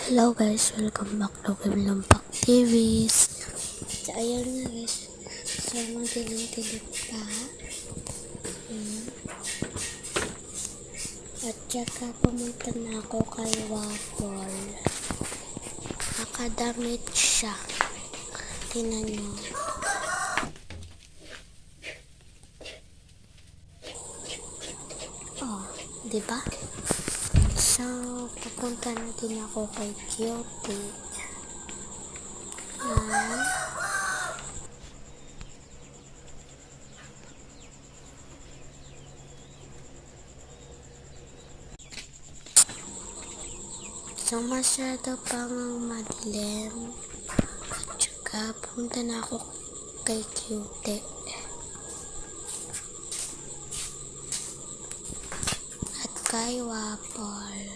Hello guys, welcome back to Lumpak TVs. So ayun na guys, so magdilim-dilim pa. At saka pumunta na ako kay Waffle. Nakadamit siya. Tingnan nyo. Oh, diba? So, pupunta na din ako kay Cutie. So, masyado pang madilim. At saka, pupunta na ako kay Cutie. At kay Waffle.